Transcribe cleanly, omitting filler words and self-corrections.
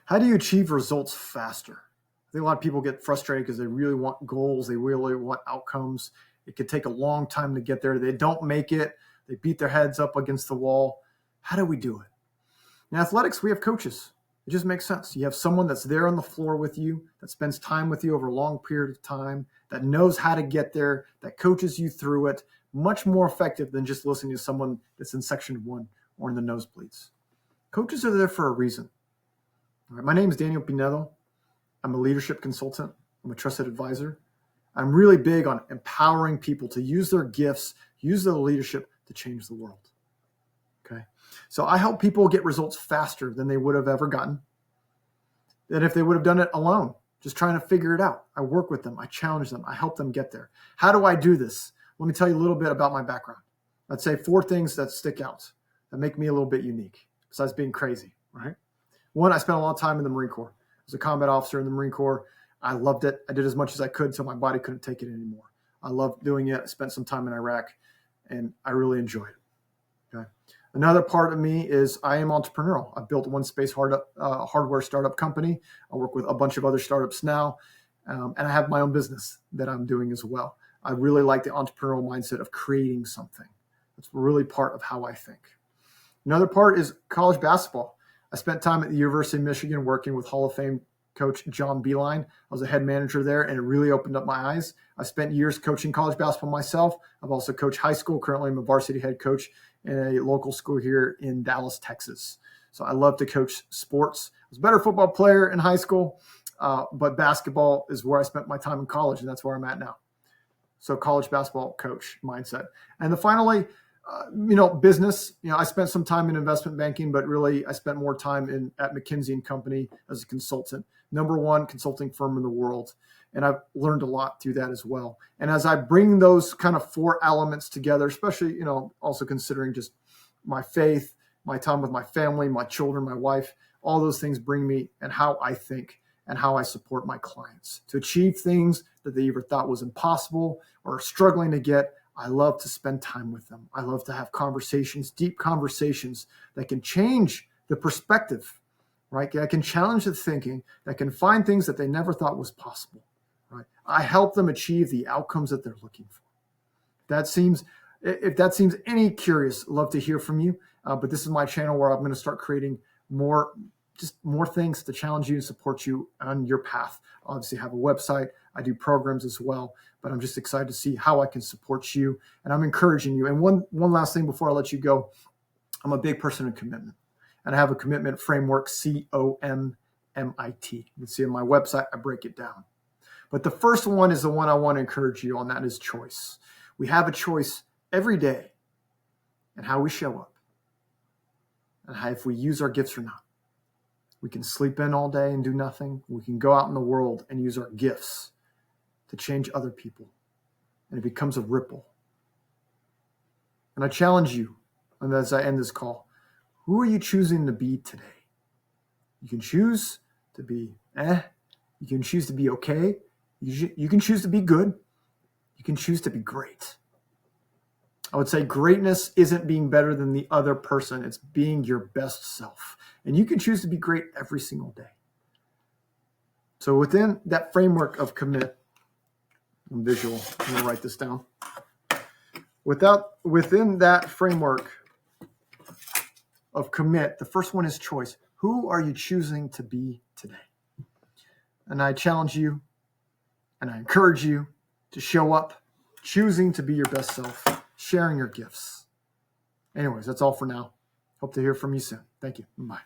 How do you achieve results faster? I think a lot of people get frustrated because they really want goals. They really want outcomes. It could take a long time to get there. They don't make it. They beat their heads up against the wall. How do we do it? In athletics, we have coaches. It just makes sense. You have someone that's there on the floor with you, that spends time with you over a long period of time, that knows how to get there, that coaches you through it, much more effective than just listening to someone that's in section 1 or in the nosebleeds. Coaches are there for a reason. All right, my name is Daniel Pinedo. I'm a leadership consultant. I'm a trusted advisor. I'm really big on empowering people to use their gifts, use their leadership to change the world. Okay. So I help people get results faster than they would have ever gotten, than if they would have done it alone, just trying to figure it out. I work with them. I challenge them. I help them get there. How do I do this? Let me tell you a little bit about my background. I'd say 4 things that stick out, that make me a little bit unique, besides being crazy, right? 1, I spent a lot of time in the Marine Corps. I was a combat officer in the Marine Corps. I loved it. I did as much as I could until my body couldn't take it anymore. I loved doing it. I spent some time in Iraq, and I really enjoyed it. Okay. Another part of me is I am entrepreneurial. I built one space hardware startup company. I work with a bunch of other startups now, and I have my own business that I'm doing as well. I really like the entrepreneurial mindset of creating something. That's really part of how I think. Another part is college basketball. I spent time at the University of Michigan working with Hall of Fame coach John Beilein. I was a head manager there, and it really opened up my eyes. I spent years coaching college basketball myself. I've also coached high school. Currently, I'm a varsity head coach in a local school here in Dallas, Texas. So I love to coach sports. I was a better football player in high school, but basketball is where I spent my time in college, and that's where I'm at now. So college basketball coach mindset. And then finally, business. I spent some time in investment banking, but really I spent more time at McKinsey Company as a consultant, #1 consulting firm in the world. And I've learned a lot through that as well. And as I bring those kind of 4 elements together, especially, also considering just my faith, my time with my family, my children, my wife, all those things bring me and how I think and how I support my clients to achieve things that they either thought was impossible or struggling to get. I love to spend time with them. I love to have conversations, deep conversations that can change the perspective, right? That can challenge the thinking, that can find things that they never thought was possible, right? I help them achieve the outcomes that they're looking for. If that seems any curious, love to hear from you. But this is my channel where I'm going to start creating more things to challenge you and support you on your path. Obviously, I have a website. I do programs as well, but I'm just excited to see how I can support you. And I'm encouraging you. And one last thing before I let you go, I'm a big person in commitment. And I have a commitment framework, COMMIT. You can see on my website, I break it down. But the first one is the one I want to encourage you on, that is choice. We have a choice every day in how we show up and if we use our gifts or not. We can sleep in all day and do nothing. We can go out in the world and use our gifts to change other people. And it becomes a ripple. And I challenge you, and as I end this call, who are you choosing to be today? You can choose to be You can choose to be okay. You can choose to be good. You can choose to be great. I would say greatness isn't being better than the other person. It's being your best self. And you can choose to be great every single day. So within that framework of commit, I'm visual. I'm going to write this down. Within that framework of commit, the first one is choice. Who are you choosing to be today? And I challenge you and I encourage you to show up, choosing to be your best self, sharing your gifts. Anyways, that's all for now. Hope to hear from you soon. Thank you. Bye.